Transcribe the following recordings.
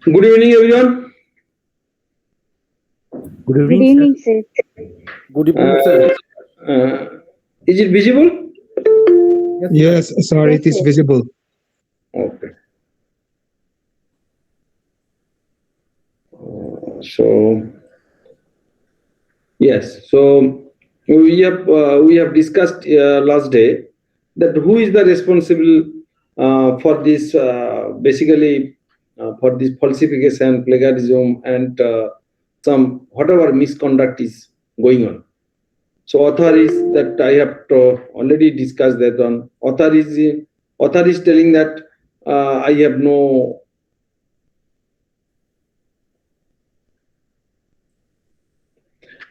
Good evening, everyone. Good Good evening, sir. evening, sir. Good evening, Uh, sir. is it visible? Yes, sir. Yes, sir, Yes, it is yes. visible. Okay. So yes. So we have discussed last day that who is the responsible for this basically for this falsification, plagiarism, and some whatever misconduct is going on. So author is that I have already discussed that one. Author is telling that I have no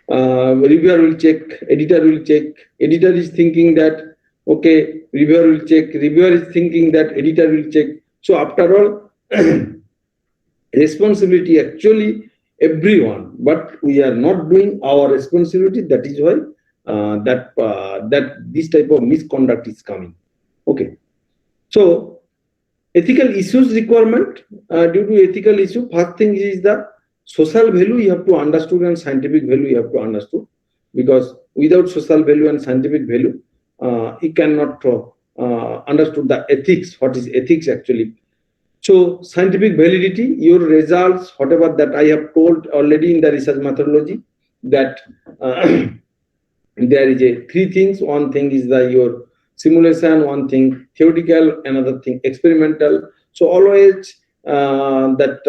reviewer will check, editor will check. Editor is thinking that okay, reviewer will check. Reviewer is thinking that editor will check. So after all, responsibility actually everyone, but we are not doing our responsibility. That is why that this type of misconduct is coming. Okay. So ethical issues requirement due to ethical issue. First thing is the social value you have to understood and scientific value you have to understood, because without social value and scientific value, you cannot understood the ethics. What is ethics actually? So scientific validity, your results, whatever that I have told already in the research methodology, that there is a three things. One thing is the your simulation, one thing theoretical, another thing experimental. So always that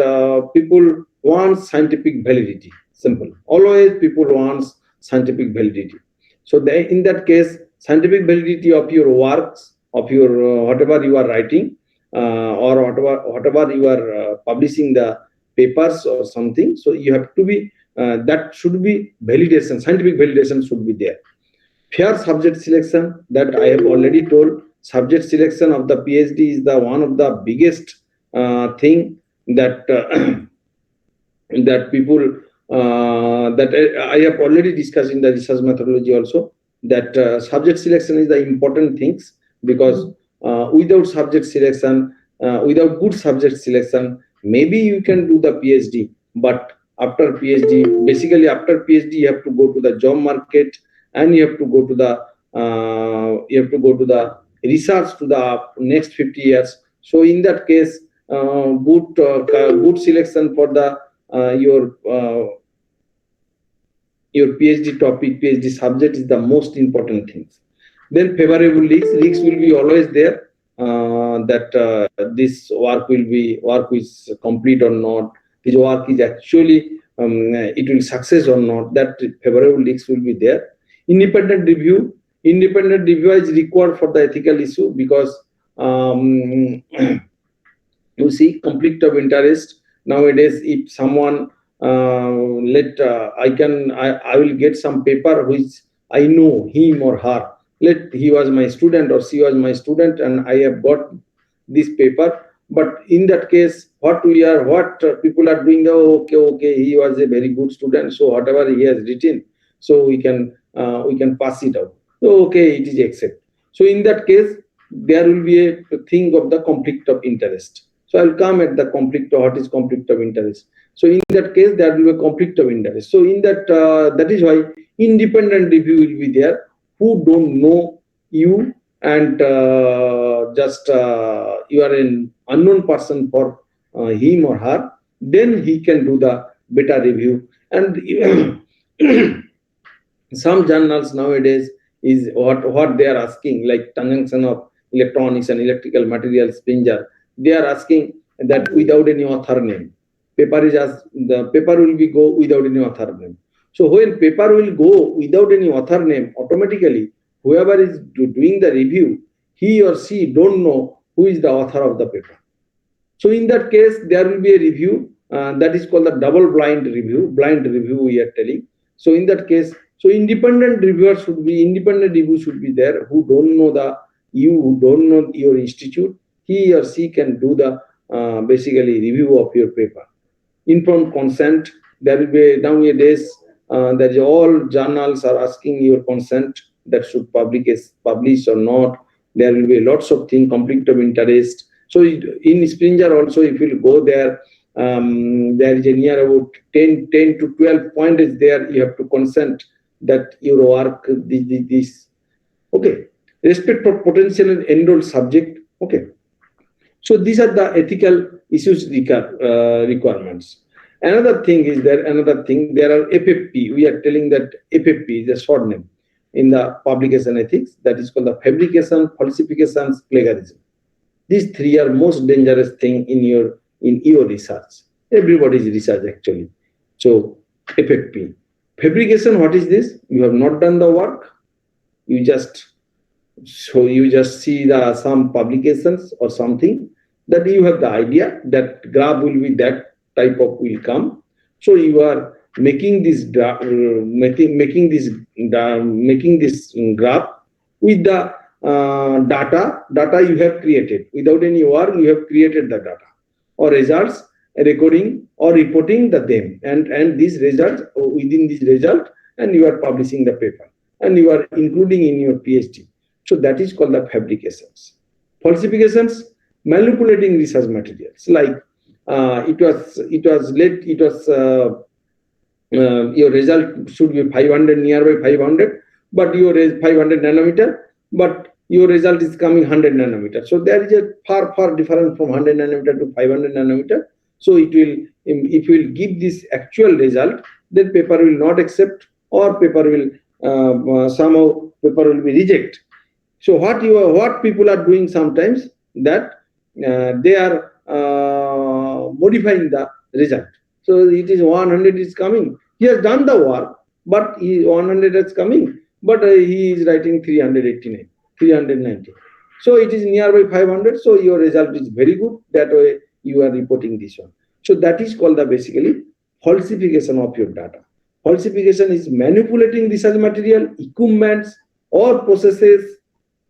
people want scientific validity. Simple. Always people want scientific validity. So in that case, scientific validity of your works, of your whatever you are writing, or whatever you are publishing the papers or something. So you have to be that should be validation. Scientific validation should be there. Fair subject selection, that I have already told. Subject selection of the PhD is the one of the biggest thing that that people that I have already discussed in the research methodology also, that subject selection is the important things, because without subject selection, without good subject selection, maybe you can do the PhD, but after PhD, basically after PhD, you have to go to the job market, and you have to go to the research to the next 50 years. So in that case, good selection for the your PhD topic, PhD subject is the most important thing. Then favorable leaks. Leaks will be always there. That this work is complete or not. This work is actually it will success or not. That favorable leaks will be there. Independent review. Independent review is required for the ethical issue, because you see conflict of interest nowadays. If someone let I will get some paper which I know him or her, let he was my student or she was my student, and I have got this paper. But in that case, what people are doing, oh, okay, he was a very good student, so whatever he has written, so we can pass it out. So okay, it is accepted. So in that case, there will be a thing of the conflict of interest. So I'll come at the conflict of what is conflict of interest. So in that case, there will be a conflict of interest. So in that, that is why independent review will be there, who don't know you, and just you are an unknown person for him or her, then he can do the better review. And some journals nowadays is what they are asking, like conjunction of electronics and electrical materials, Springer. They are asking that without any author name. Paper is as the paper will be go without any author name. So when paper will go without any author name, automatically whoever is doing the review, he or she don't know who is the author of the paper. So in that case, there will be a review that is called the double blind review. Blind review we are telling. So in that case, so independent review should be there, who don't know who don't know your institute. He or she can do the basically review of your paper. Informed consent. There will be nowadays that all journals are asking your consent, that should publish or not. There will be lots of things, conflict of interest. So in Springer also, if you go there, there is a near about 10 to 12 point is there. You have to consent that your work, this. Okay. Respect for potential and enrolled subject. Okay. So these are the ethical issues requirements. Another thing, there are FFP. We are telling that FFP is a short name in the publication ethics, that is called the fabrication, falsifications, plagiarism. These three are most dangerous thing in your research. Everybody's research actually. So FFP. Fabrication, what is this? You have not done the work. You just see some publications or something, that you have the idea that graph will be that type of will come. So you are making this making this graph with the data you have created. Without any work, you have created the data or results, recording or reporting them, and these results, within this result, and you are publishing the paper, and you are including in your PhD. So that is called the fabrications. Falsifications, manipulating research materials. Like your result should be 500, nearby 500, but your 500 nanometer, but your result is coming 100 nanometer. So there is a far difference from 100 nanometer to 500 nanometer. So if you will give this actual result, then paper will not accept, or paper will somehow paper will be reject. So what people are doing sometimes, that they are modifying the result. So it is 100 is coming. He has done the work, but 100 is coming, but he is writing 389, 390. So it is nearby 500. So your result is very good. That way you are reporting this one. So that is called the basically falsification of your data. Falsification is manipulating research material, equipments, or processes,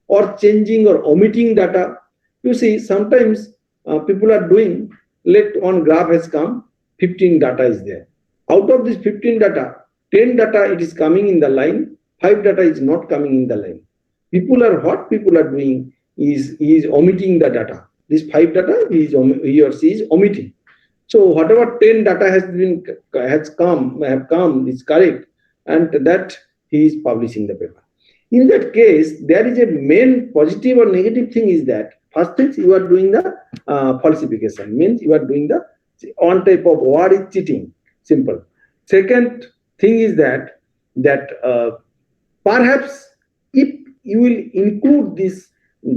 or changing or omitting data. You see, sometimes people are doing, let one graph has come, 15 data is there. Out of this 15 data, 10 data it is coming in the line, 5 data is not coming in the line. What people are doing is omitting the data. This 5 data he or she is omitting. So whatever 10 data have come is correct, and that he is publishing the paper. In that case, there is a main positive or negative thing is that first thing, you are doing the falsification, means you are doing the one type of what is cheating. Simple. Second thing is that perhaps if you will include these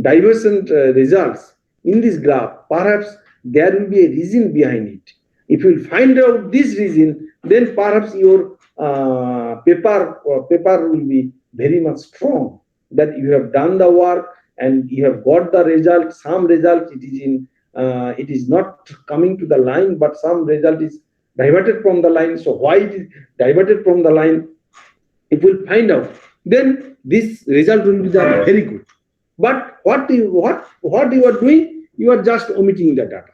divergent results in this graph, perhaps there will be a reason behind it. If you will find out this reason, then perhaps your paper will be very much strong, that you have done the work and you have got the result. Some result it is not coming to the line, but some result is diverted from the line. So why it is diverted from the line? If we find out, then this result will be very good. But what you are doing, you are just omitting the data.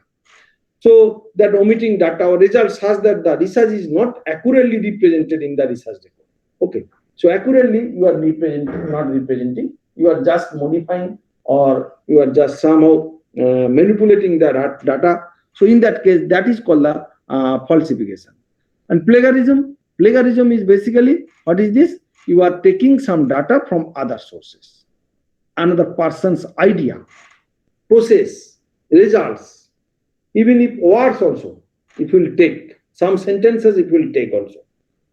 So that omitting data or results has that the research is not accurately represented in the research report. Okay. So accurately you are not representing, you are just modifying, or you are just somehow manipulating the data. So in that case, that is called the falsification. And plagiarism is basically, what is this? You are taking some data from other sources, another person's idea, process, results, even if words also, it will take some sentences, it will take also.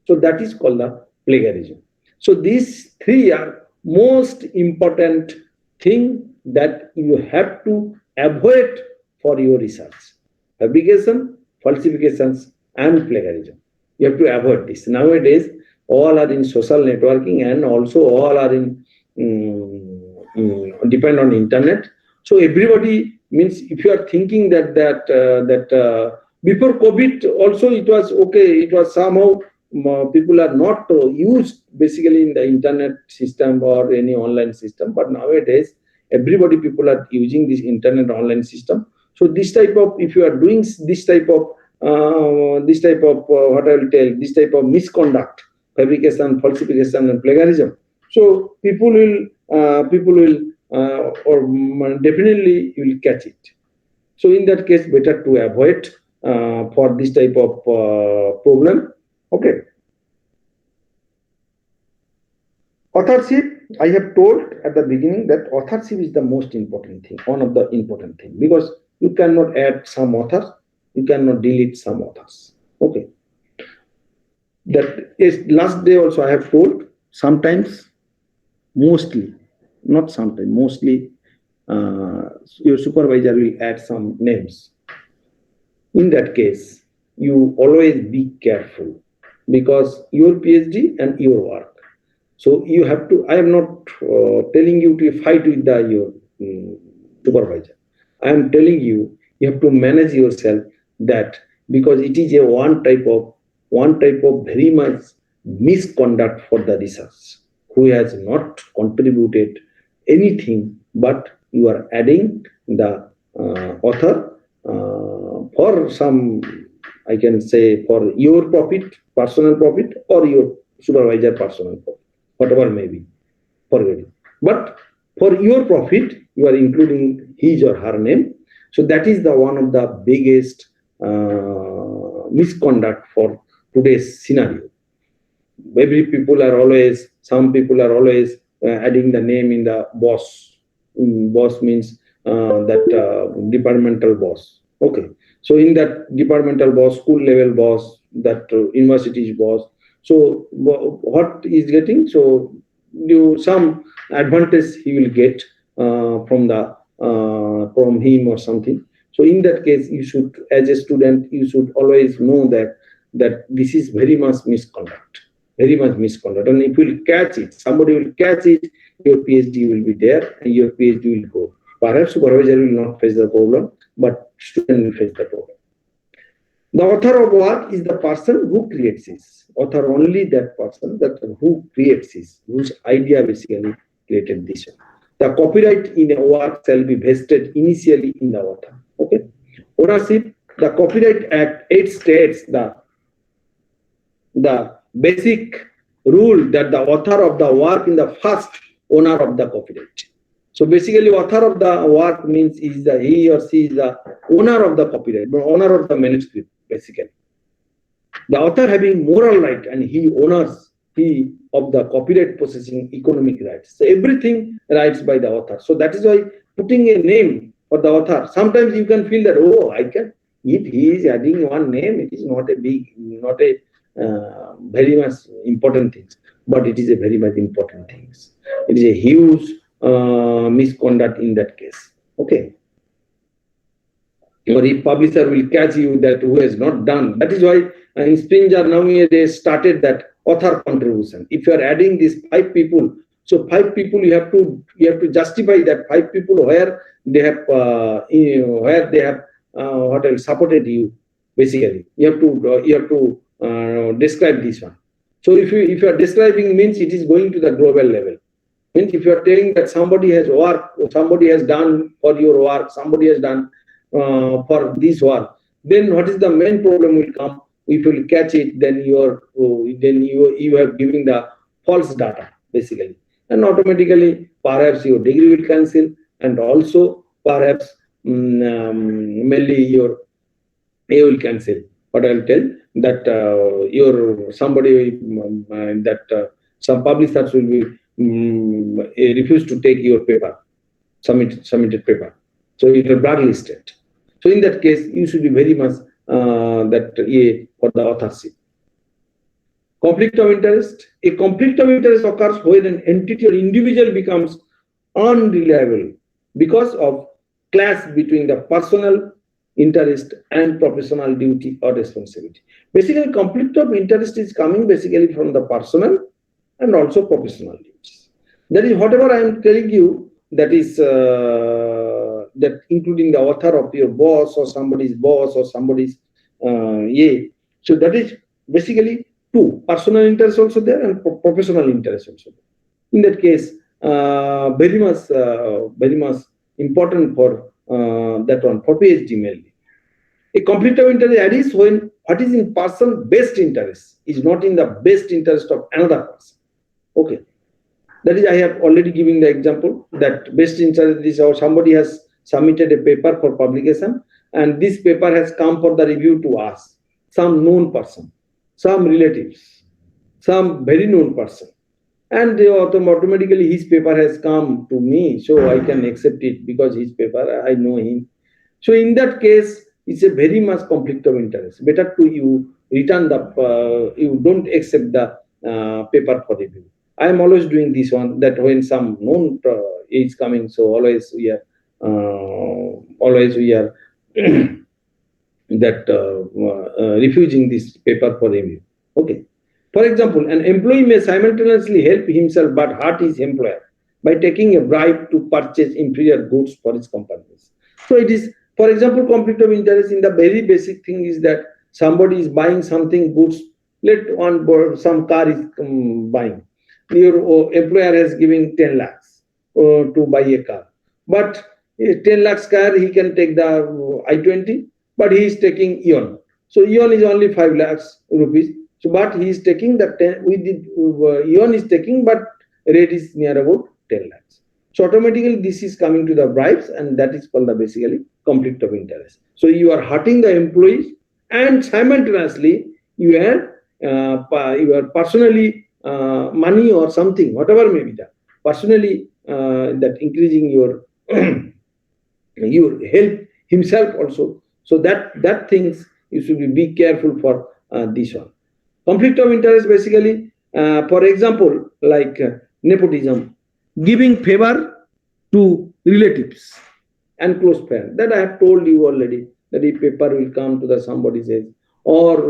So that is called the plagiarism. So these three are most important thing that you have to avoid for your research: fabrication, falsifications, and plagiarism. You have to avoid this. Nowadays, all are in social networking, and also all are in depend on internet. So everybody, means if you are thinking that before COVID also it was okay, it was somehow people are not used basically in the internet system or any online system, but nowadays people are using this internet online system. So this type of, if you are doing this type of what I will tell, this type of misconduct, fabrication, falsification, and plagiarism, so people will or definitely you will catch it. So in that case, better to avoid for this type of problem. Okay. Authorship, I have told at the beginning that authorship is the most important thing, one of the important thing, because you cannot add some authors, you cannot delete some authors. Okay. That is last day also I have told, sometimes, mostly, not sometimes, mostly, your supervisor will add some names. In that case, you always be careful, because your PhD and your work. So you have to. I am not telling you to fight with your supervisor. I am telling you have to manage yourself, that because it is a one type of very much misconduct for the research, who has not contributed anything, but you are adding the author for some, I can say, for your profit, personal profit, or your supervisor personal profit, whatever may be, forget it. But for your profit, you are including his or her name. So that is the one of the biggest misconduct for today's scenario. Some people are always adding the name in the boss. Boss means that departmental boss. Okay. So in that departmental boss, school level boss, that university's boss. So what is getting? So some advantage he will get from him or something. So in that case, you should, as a student, you should always know that this is very much misconduct, very much misconduct. And if you will catch it, somebody will catch it, your PhD will be there and your PhD will go. Perhaps supervisor will not face the problem, but student will face the problem. The author of work is the person who creates this. Author only that person that who creates this, whose idea basically created this one. The copyright in a work shall be vested initially in the author. Okay. Ownership, the Copyright Act, it states the basic rule that the author of the work is the first owner of the copyright. So basically, author of the work means he or she is the owner of the copyright, the owner of the manuscript, basically. The author having moral right, and he of the copyright possessing economic rights. So everything rights by the author. So that is why putting a name for the author, sometimes you can feel that, oh, I can, if he is adding one name, it is not a very much important thing, but it is a very much important thing. It is a huge misconduct in that case. Okay. Or if publisher will catch you that who has not done. That is why in Springer nowadays started that author contribution. If you are adding these 5 people, so 5 people you have to justify that 5 people where they have supported you. Basically, you have to describe this one. So if you are describing, means it is going to the global level. Means if you are telling that somebody has worked, somebody has done for your work, somebody has done for this work, then what is the main problem will come? If you will catch it, then you have given the false data basically, and automatically perhaps your degree will cancel, and also perhaps mainly you will cancel. But I will tell that some publishers will be refuse to take your paper, submitted paper. So it will blacklisted. So in that case, you should be very much for the authorship. Conflict of interest. A conflict of interest occurs when an entity or individual becomes unreliable because of clash between the personal interest and professional duty or responsibility. Basically, conflict of interest is coming basically from the personal and also professional duties. That is whatever I am telling you, that is that including the author of your boss or somebody's boss or somebody's So that is basically 2 personal interest also there and professional interest also there. In that case, very much important for that one, for PhD mainly. A conflict of interest is when what is in person's best interest is not in the best interest of another person. Okay. That is, I have already given the example that best interest is how somebody has submitted a paper for publication, and this paper has come for the review to us, some known person, some relatives, some very known person, and automatically his paper has come to me, so I can accept it because his paper, I know him. So in that case, it's a very much conflict of interest. Better to you return the, you don't accept the paper for review. I am always doing this one, that when some known is coming, so always we are that refusing this paper for review. Okay. For example, an employee may simultaneously help himself but hurt his employer by taking a bribe to purchase inferior goods for his companies. So it is, for example, conflict of interest in the very basic thing is that somebody is buying something goods. Let one some car is buying. Your employer has given 10 lakhs to buy a car, but 10 lakhs car he can take the I-20, but he is taking Eon. So Eon is only 5 lakhs rupees. So, but he is taking the 10. We did Eon is taking, but rate is near about 10 lakhs. So automatically this is coming to the bribes, and that is called the basically conflict of interest. So you are hurting the employees, and simultaneously you are personally money or something, whatever may be that, personally that increasing your you help himself also. So that things you should be careful for this one. Conflict of interest basically, for example, like nepotism, giving favor to relatives and close friends. That I have told you already, that if paper will come to the somebody's age, or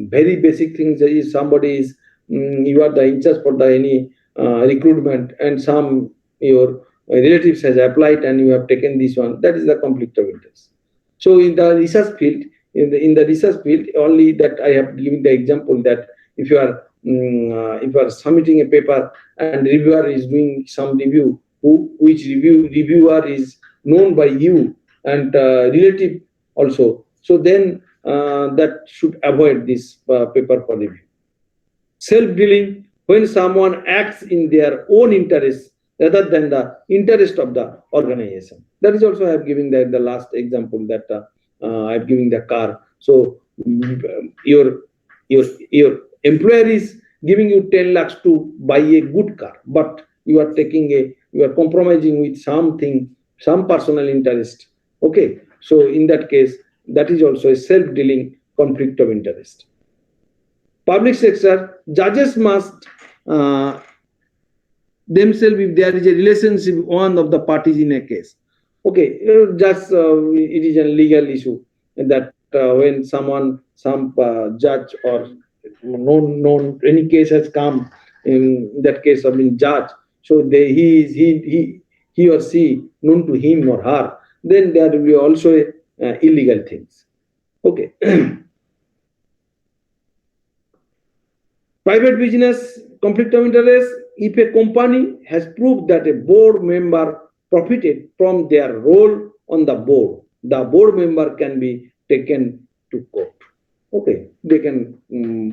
very basic things, if somebody is you are the in charge for the any recruitment, and some your relatives has applied and you have taken this one, that is the conflict of interest. So in the research field, in the research field, only that I have given the example that if you are submitting a paper and reviewer is doing some review, which reviewer is known by you and relative also, so then that should avoid this paper for review. Self-dealing, when someone acts in their own interest rather than the interest of the organization. That is also I have given the last example that I have given the car. So your employer is giving you 10 lakhs to buy a good car, but you are compromising with something, some personal interest. Okay, so in that case, that is also a self-dealing conflict of interest. Public sector, judges must themselves, if there is a relationship one of the parties in a case. Okay, just it is a legal issue that when some judge or known any case has come, in that case of being judge, so he or she known to him or her, then there will be also illegal things. Okay. Private business conflict of interest, if a company has proved that a board member profited from their role on the board member can be taken to court. Okay, they can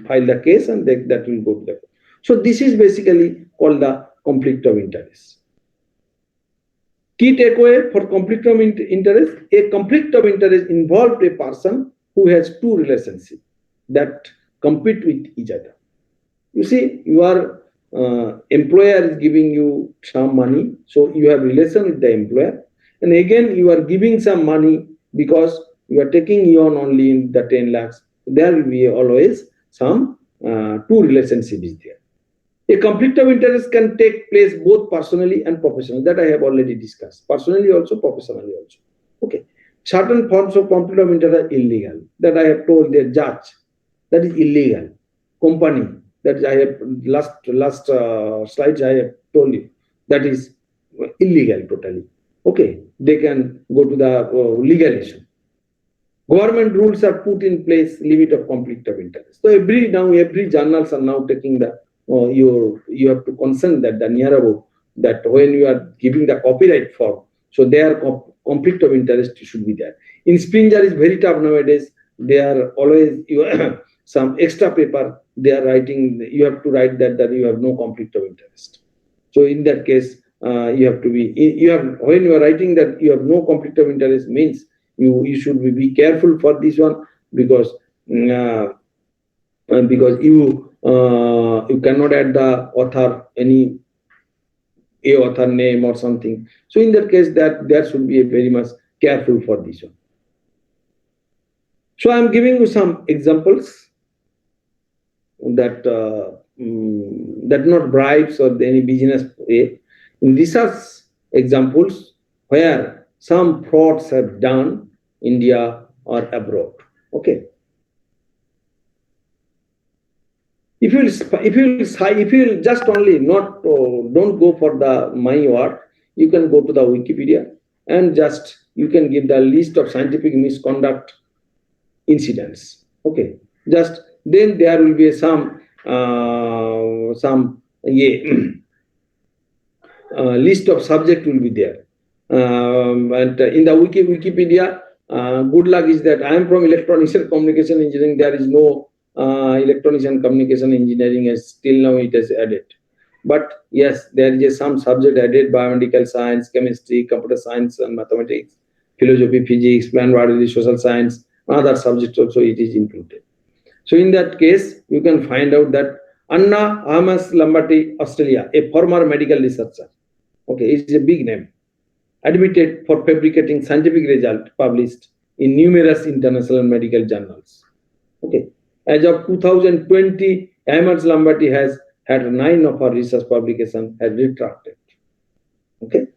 file the case, and that will go to the court. So this is basically called the conflict of interest. Key takeaway for conflict of interest: a conflict of interest involved a person who has two relationships that compete with each other. You see, your employer is giving you some money, so you have relation with the employer, and again you are giving some money because you are taking Eon only in the 10 lakhs. There will be always some two relationship is there. A conflict of interest can take place both personally and professionally. That I have already discussed. Personally also, professionally also. Okay. Certain forms of conflict of interest are illegal. That I have told the judge. That is illegal. Company. That I have last slides I have told you. That is illegal totally. Okay. They can go to the legal issue. Government rules are put in place, limit of conflict of interest. So every journals are now taking the you have to consent that the near about that when you are giving the copyright form, so their conflict of interest should be there. In Springer is very tough nowadays. They are always some extra paper they are writing. You have to write that you have no conflict of interest. So in that case, you have to be, you have, when you are writing that you have no conflict of interest, means you should be careful for this one, because you cannot add the author any a author name or something. So in that case, that there should be a very much careful for this one. So I'm giving you some examples that that not bribes or any business way. In research examples where some frauds have done India or abroad. Okay. If you just only not don't go for the my word, you can go to the Wikipedia and just you can give the list of scientific misconduct incidents. Okay, just then there will be some list of subject will be there. And in the Wikipedia, good luck is that I am from electronics and communication engineering. There is no electronics and communication engineering as till now it is added. But yes, there is some subject added: biomedical science, chemistry, computer science, and mathematics, philosophy, physics, plant biology, social science, other subjects also it is included. So in that case, you can find out that Anna Amos Lambati, Australia, a former medical researcher, okay, it's a big name, admitted for fabricating scientific results published in numerous international medical journals. Okay, as of 2020, Amos Lambati has had 9 of her research publications has retracted. Okay,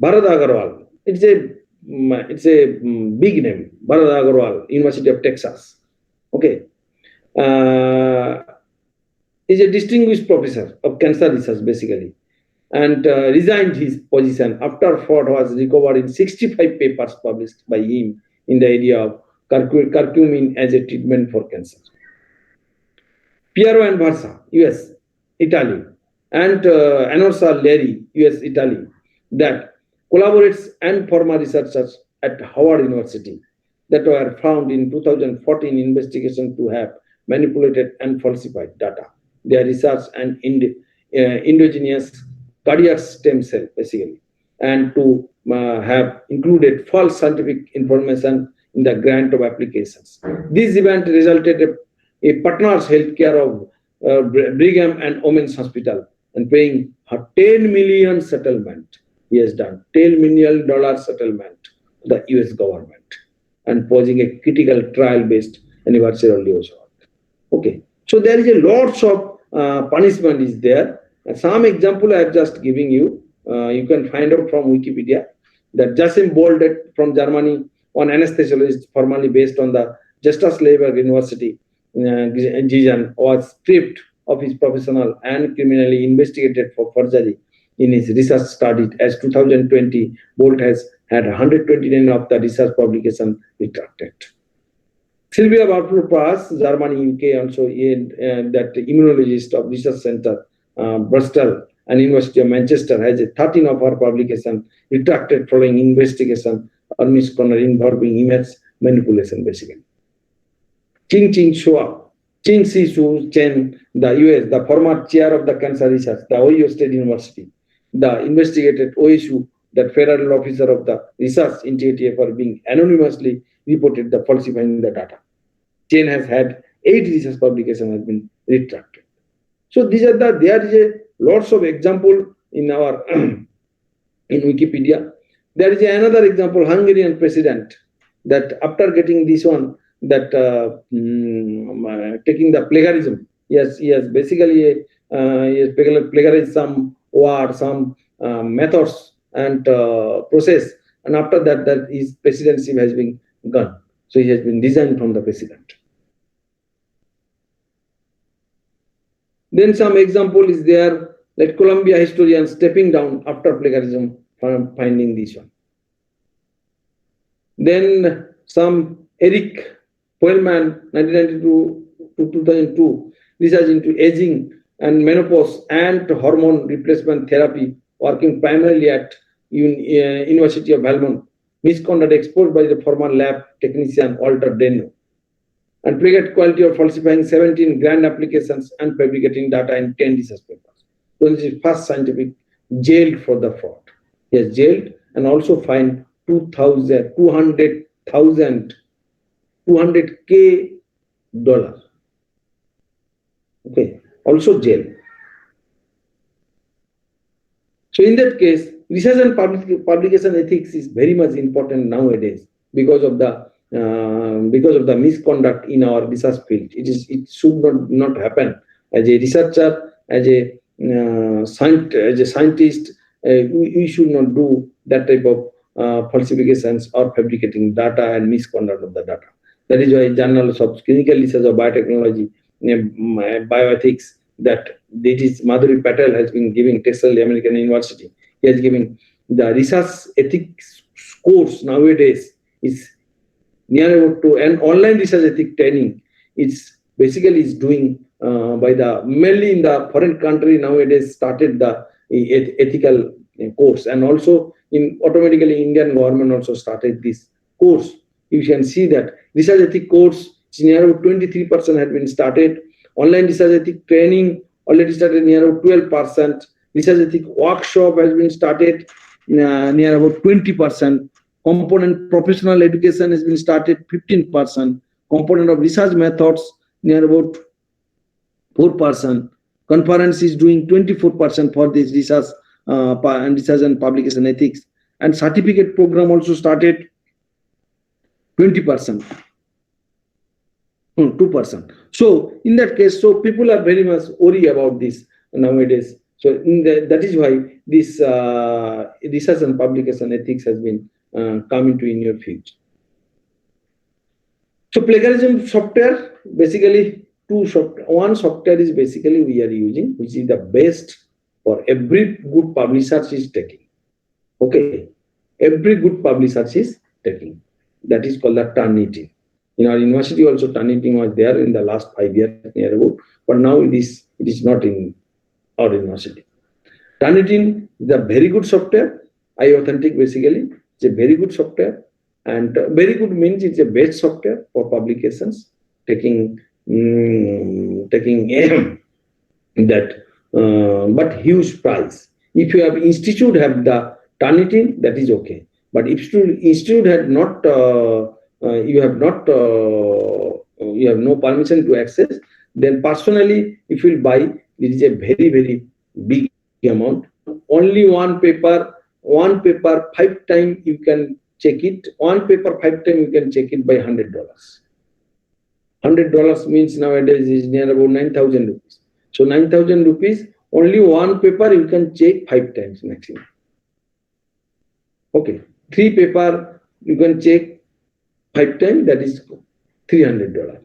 Bharat Agarwal, it's a big name, Bharat Agarwal, University of Texas. Okay, is a distinguished professor of cancer research basically, and resigned his position after fraud was recovered in 65 papers published by him in the area of curcumin as a treatment for cancer. Piero and Barsa, US, Italy, and Anorsa Leri, US, Italy, that collaborates and former researchers at Howard University that were found in 2014 investigation to have manipulated and falsified data. Their research and endogenous cardiac stem cell, basically, and to have included false scientific information in the grant of applications. This event resulted in a partner's healthcare of Brigham and Women's Hospital and paying her $10 million settlement. He has done $10 million settlement to the US government and posing a critical trial-based anniversary also. Okay, so there is a lots of punishment is there. Some example I have just giving you. You can find out from Wikipedia that Jasim Boldet from Germany, an anesthesiologist formerly based on the Justus Liebig University, Gießen, was stripped of his professional and criminally investigated for forgery in his research study. As 2020, Bolt has had 129 of the research publication retracted. Sylvia Bartolo-Pras, Germany, UK, also that immunologist of Research Center, Bristol and University of Manchester, has a 13 of her publication retracted following investigation on misconduct involving image manipulation, basically. Ching Si Su Chen, the US, the former chair of the cancer research, the Ohio State University, the investigated OSU, that federal officer of the research entity for being anonymously reported the falsifying the data. Chen has had 8 research publications have been retracted. So these are there is a lots of example in our in Wikipedia. There is another example, Hungarian president, that after getting this one, that taking the plagiarism, yes, basically he has plagiarized some word, some methods and process, and after that his presidency has been gone. So he has been resigned from the president. Then some example is there, that Columbia historian stepping down after plagiarism from finding this one. Then some Eric Poelman, 1992 to 2002, research into aging and menopause and hormone replacement therapy, working primarily at University of Valmont, misconduct exposed by the former lab technician Walter Deno, and plagiarized quality of falsifying 17 grant applications and fabricating data in 10 research papers. So this is first scientific jailed for the fraud. He has jailed and also fined 2,000, 200,000, 200K dollar. Okay, also jail. So in that case, research and publication ethics is very much important nowadays because of the misconduct in our research field. It should not happen. As a researcher, as a scientist, we should not do that type of falsifications or fabricating data and misconduct of the data. That is why journals of clinical research of biotechnology, bioethics, that it is Madhuri Patel has been giving Texas American University. He has given the research ethics course nowadays is near about to an online research ethics training. It's basically is doing by the mainly in the foreign country nowadays started the ethical course, and also in automatically Indian government also started this course. You can see that research ethics course near about 23% had been started. Online research ethics training already started near about 12%. Research ethics workshop has been started near about 20%. Component professional education has been started 15%. Component of research methods near about 4%. Conference is doing 24% for this research and research and publication ethics. And certificate program also started 20%. 2%. So in that case, so people are very much worried about this nowadays. So that is why this research and publication ethics has been come into in your field. So plagiarism software, basically one software is basically we are using, which is the best for every good publisher is taking. Okay, every good publisher is taking. That is called the Turnitin. In our university also Turnitin was there in the last 5 years near about, but now it is not in our university. Turnitin is a very good software. iAuthentic basically it's a very good software, and very good means it's a best software for publications taking that but huge price. If you have institute have the Turnitin, that is okay. But if institute had not you have no permission to access, then personally if you will buy, it is a very, very big amount. Only one paper 5 times you can check it. One paper 5 times you can check it by $100. $100 means nowadays is near about 9,000 rupees. So 9,000 rupees, only one paper you can check 5 times maximum. Okay, 3 paper you can check 5 times, that is $300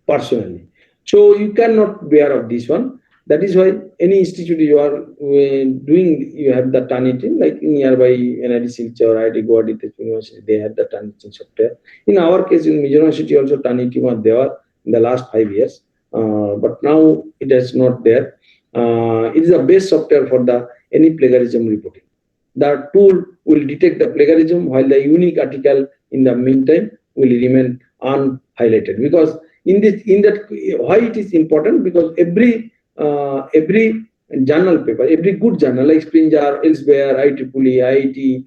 personally. So you cannot bear of this one. That is why any institute you are doing, you have the Turnitin, like nearby NIT Silchar or IIT Guwahati University, they have the Turnitin software. In our case, in Mizoram University also Turnitin was there in the last 5 years, but now it is not there. It is the best software for the any plagiarism reporting. The tool will detect the plagiarism, while the unique article in the meantime will remain unhighlighted. Because in that why it is important, because every journal paper, every good journal like Springer, Elsewhere, IEEE, IIT,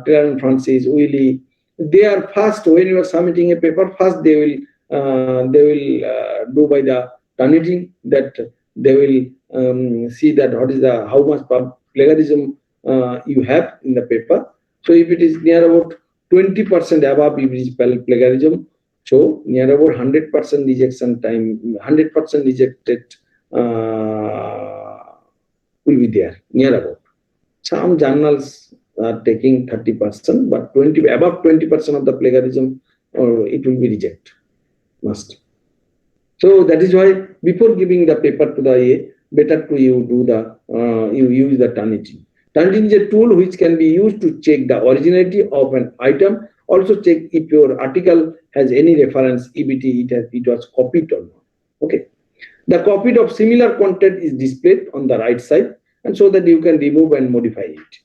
Taylor Francis, Wiley, they are first when you are submitting a paper. First they will do by the Turnitin, that they will see that what is the how much plagiarism you have in the paper. So if it is near about 20% above, if it is plagiarism, so near about 100% rejection time, 100% rejected will be there near about. Some journals are taking 30%, but above 20% of the plagiarism, or it will be rejected. Must. So that is why before giving the paper to the A, better to you do the you use the Turnitin. Turnitin is a tool which can be used to check the originality of an item. Also check if your article has any reference, it was copied or not. Okay. The copy of similar content is displayed on the right side, and so that you can remove and modify it.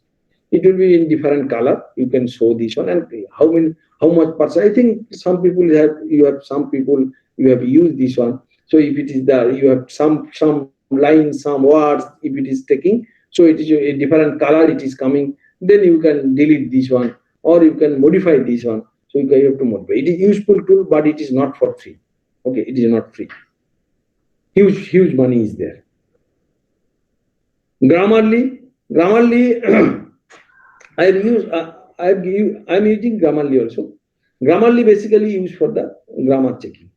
It will be in different color. You can show this one, and how much percent. I think some people you have used this one. So if it is you have some lines, some words, if it is taking So it is a different color it is coming. Then you can delete this one, or you can modify this one. So you have to modify. It is useful tool, but it is not for free. Okay, it is not free. Huge money is there. Grammarly, I'm using Grammarly also. Grammarly basically used for the grammar checking.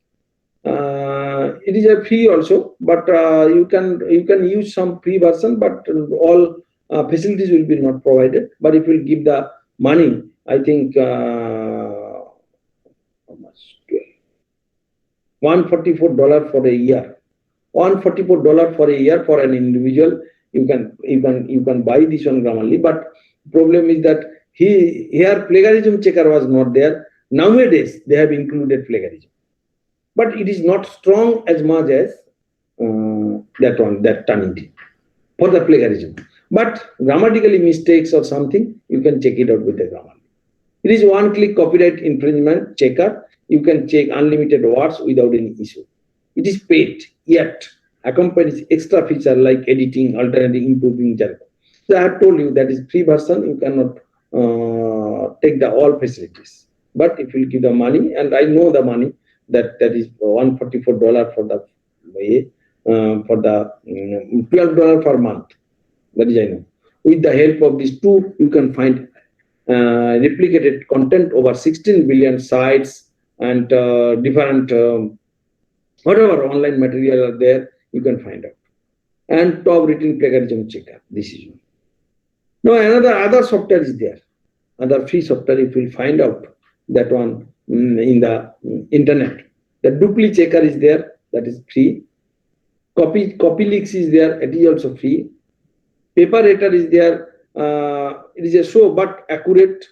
It is a free also, but you can use some free version, but all facilities will be not provided. But if you give the money, I think how much? $144 for a year. $144 for a year for an individual. You can buy this on Grammarly, but problem is that here plagiarism checker was not there. Nowadays they have included plagiarism, but it is not strong as much as that Turnitin for the plagiarism. But grammatically mistakes or something, you can check it out with the Grammarly. It is one-click copyright infringement checker. You can check unlimited words without any issue. It is paid, yet accompanies extra feature like editing, alternating, improving jargon. So I have told you that is free version. You cannot take the all facilities. But if you give the money, and I know the money that is $144 for the $12 per month. That is I know. With the help of these two, you can find replicated content over 16 billion sites and different whatever online material are there, you can find out. And top written plagiarism checker. This is one. Now other software is there. Other free software, if you find out that one in the internet. The duplicate checker is there, that is free. Copy leaks is there, it is also free. Paper rater is there, it is a slow but accurate.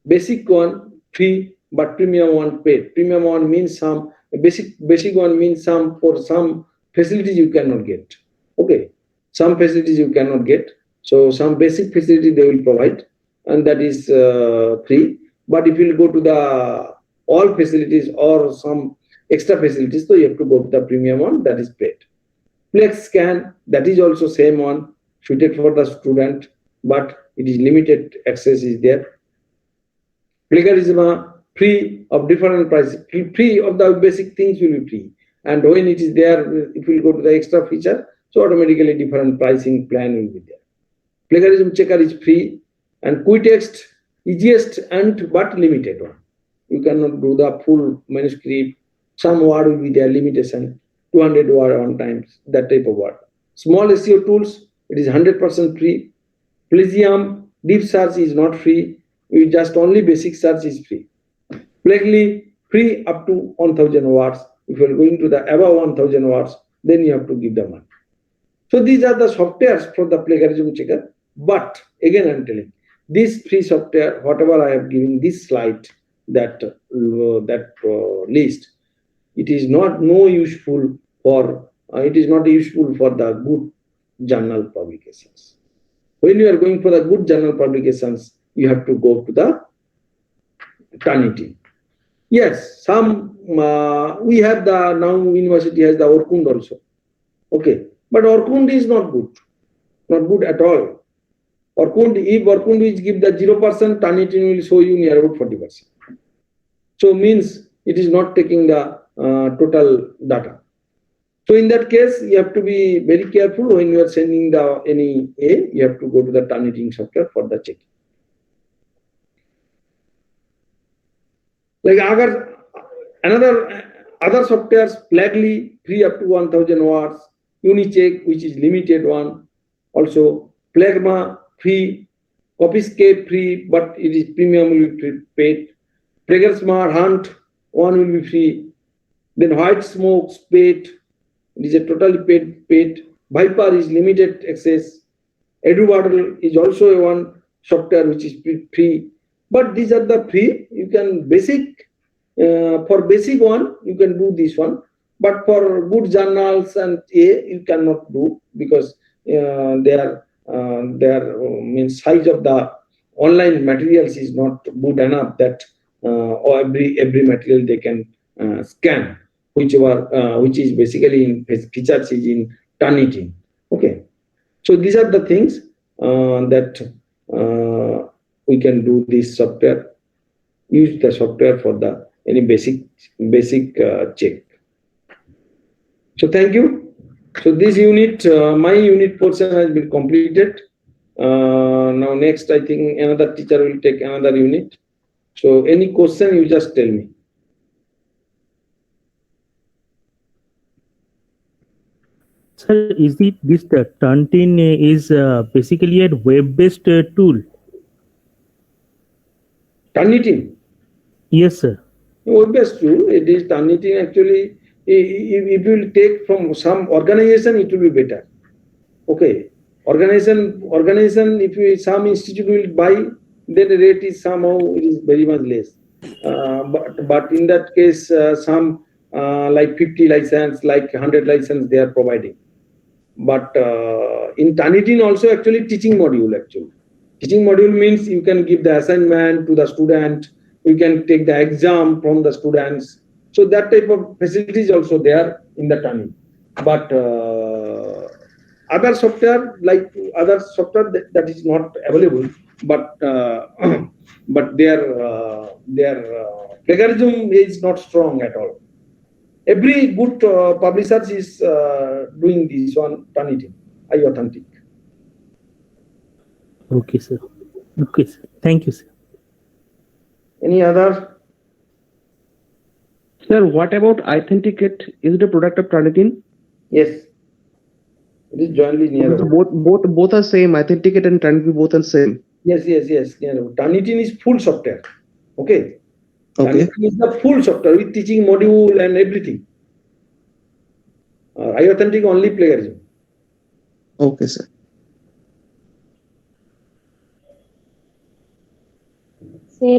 Basic one free, but premium one paid. Premium one means some basic one means some for some facilities you cannot get. Okay, some facilities you cannot get. So some basic facility they will provide, and that is free. But if you go to the all facilities or some extra facilities, so you have to go to the premium one, that is paid. Plex scan, that is also same one, suited for the student, but it is limited access is there. Plagiarism free of different prices, free of the basic things will be free. And when it is there, if you go to the extra feature, so automatically different pricing plan will be there. Plagiarism checker is free, and Quitext easiest and but limited one. You cannot do the full manuscript. Some word will be there limitation, 200 word on times, that type of word. Small SEO tools, it is 100% free. Plagium, deep search is not free. We just only basic search is free. Plagly, free up to 1000 words. If you are going to the above 1000 words, then you have to give the money. So these are the softwares for the plagiarism checker. But again, I'm telling this free software, whatever I have given this slide, that list, it is not useful for the good journal publications. When you are going for the good journal publications, you have to go to the Turnitin. Yes, some we have the now university has the Orkund also. Okay, but Orkund is not good at all. If Orkund is give the 0%, Turnitin will show you near about 40%. So means it is not taking the total data. So in that case, you have to be very careful when you are sending you have to go to the Turnitin software for the checking. Like other softwares, Plagly free up to 1000 words, Unicheck, which is limited one, also Plagma free, Copyscape free, but it is premium will be paid. Smart Hunt one will be free. Then White Smokes paid. It is a totally paid. Viper is limited access. EduWaddle is also a one software which is free. But these are the free. You can for basic one, you can do this one. But for good journals and you cannot do, because their means size of the online materials is not good enough that every material they can scan, which is basically in features is in Turnitin. Okay. So these are the things that we can do this software. Use the software for the any basic check. So thank you. So this unit, my unit portion has been completed. Now next, I think another teacher will take another unit. So any question, you just tell me. Sir, is it this the Turnitin is basically a web-based tool? Turnitin. Yes, sir. Web-based tool. It is Turnitin actually. If you will take from some organization, it will be better. Okay. Organization. If you, some institute will buy, then the rate is somehow it is very much less. But in that case, some like 50 license, like 100 license, they are providing. But in Turnitin also actually teaching module actually. Teaching module means you can give the assignment to the student, you can take the exam from the students. So that type of facilities also there in the Turnitin. But other software that is not available, but but their plagiarism is not strong at all. Every good publishers is doing this on Turnitin, iAuthentic. Okay, sir. Okay, sir. Thank you, sir. Any other? Sir, what about Authenticate? Is it a product of Turnitin? Yes. It is jointly near. So both are same. Authenticate and Turnitin both are same. Yes. Turnitin is full software. Okay. Okay. Turnitin is the full software with teaching module and everything. iAuthentic only plagiarism. Okay, sir. Sir,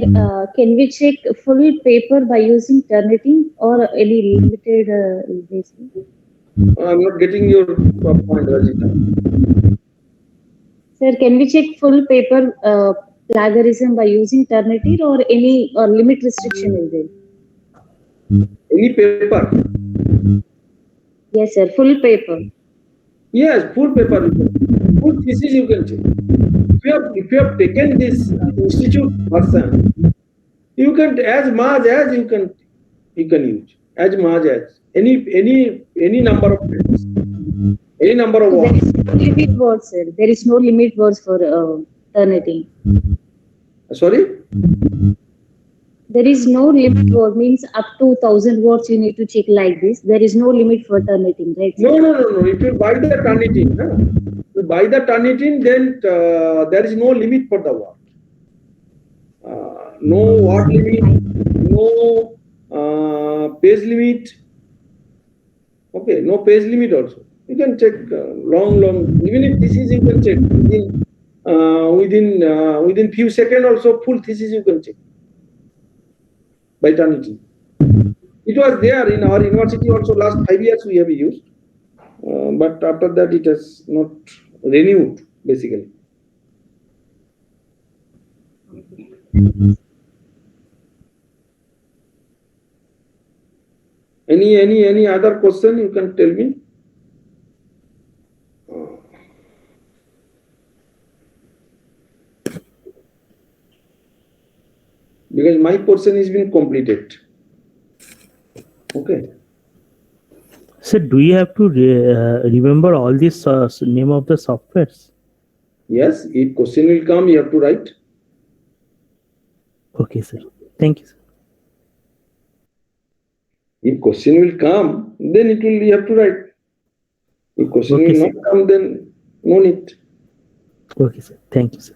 can we check full paper by using Turnitin or any limited basis? I'm not getting your point, Rajita. Sir, can we check full paper plagiarism by using Turnitin or any limit restriction is there? Any paper? Yes, sir. Full paper. Yes, full paper. Full thesis you can check. If you have taken this institute version, you can as much as you can use as much as any number of pages, any number of So there words. is no limit words, sir. There is no limit words for Turnitin. Sorry. There is no limit word means up to 1,000 words you need to check like this. There is no limit for Turnitin, right? No. If you buy the Turnitin, then there is no limit for the word. No word limit, no page limit. Okay, no page limit also. You can check long. Even if thesis you can check within few seconds also. Full thesis you can check by Turnitin. It was there in our university also. Last 5 years we have used, but after that it has not renewed basically. Any other question you can tell me? Because my portion has been completed. Okay. Sir, do you have to remember all these name of the softwares? Yes, if question will come, you have to write. Okay, sir. Thank you, sir. If question will come, then you have to write. If question Okay, will sir. not come, then no need. Okay, sir. Thank you, sir.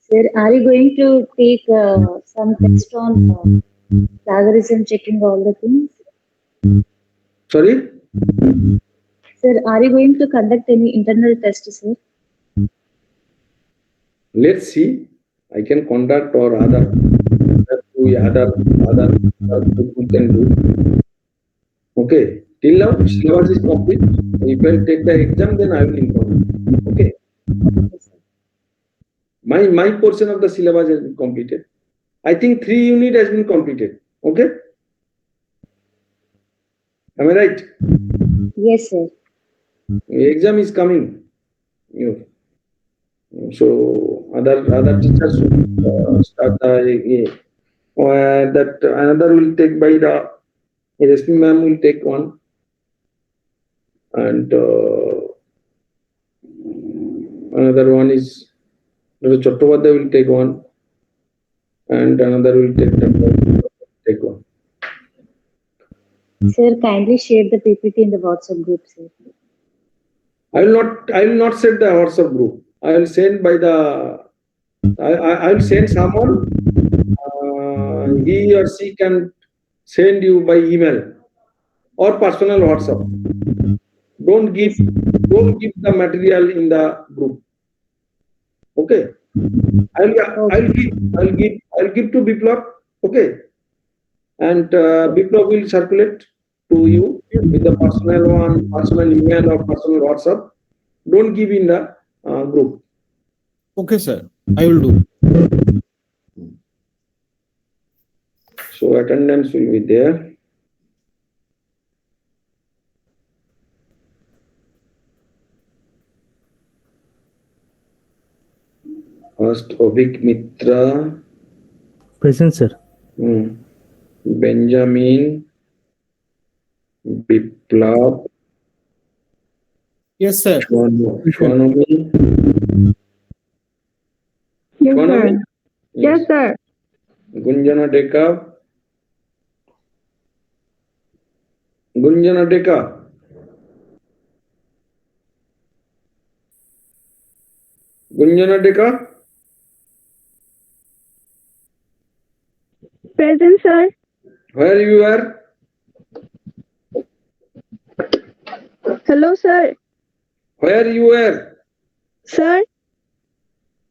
Sir, are you going to take some test on plagiarism checking all the things? Sorry? Sir, are you going to conduct any internal test, sir? Let's see. I can conduct or other we can do. Okay. Till now, syllabus is complete. If I take the exam, then I will inform you. Okay. My portion of the syllabus has been completed. I think 3 unit has been completed. Okay. Am I right? Yes, sir. Exam is coming. You. So other teachers should start that another will take by the SP ma'am will take one, and another one is the Chattopadhyay will take one, and another will take one. Sir, kindly share the PPT in the WhatsApp group, sir. I will not set the WhatsApp group. I will send by the. I will send someone. He or she can send you by email or personal WhatsApp. Don't give the material in the group. Okay. I'll give to Biplab. Okay. And Biplab will circulate to you with the personal one, personal email or personal WhatsApp. Don't give in the group. Okay, sir. I will do. So attendance will be there. First, Ovik Mitra, Present, sir. Benjamin, Biplab, Yes, sir. Shwanomi. Yes, Shwanomi? sir. Yes, sir. Gunjana Deka. Gunjana Deka. Gunjana Deka. Present, sir. Where you are? Hello, sir. Where you are? Sir.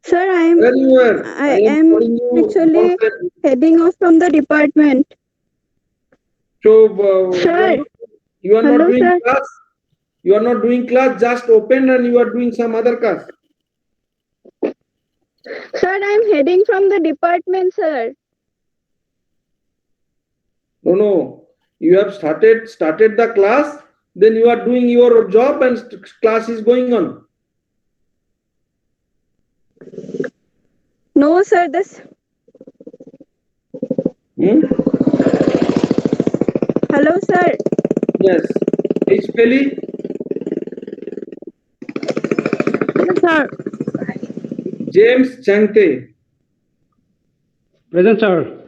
Sir, Where you are? I am am calling you. actually heading off from the department. So Sir. you are not Hello, doing sir. class. You are not doing class. Just open and you are doing some other class. Sir, I am heading from the department, sir. No. You have started the class. Then you are doing your job and class is going on. No, sir. This. Hello, sir. Yes. Is Peli? Yes, sir. James Changte. Present, sir.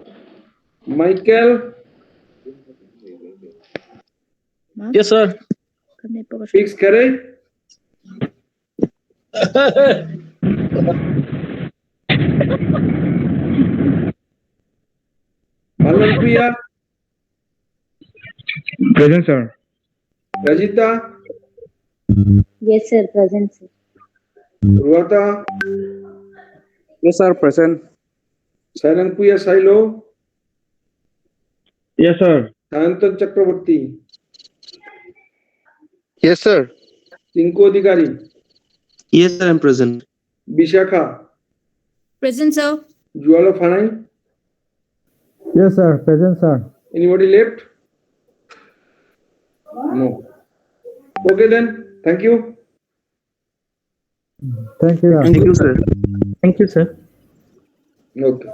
Michael. Yes, sir. Fix Kare. Palanpuya. Present, sir. Rajita. Yes, sir. Present, sir. Ruata. Yes, sir. Present. Sailangpuya Sailo. Yes, sir. Sayantan Chakraborty. Yes, sir. Tinku Adhikari. Yes, sir. I'm present. Bishakha. Present, sir. Juala Fanai. Yes, sir. Present, sir. Anybody left? No. Okay then. Thank you. Thank you. Thank you, sir. Thank you, sir. Okay.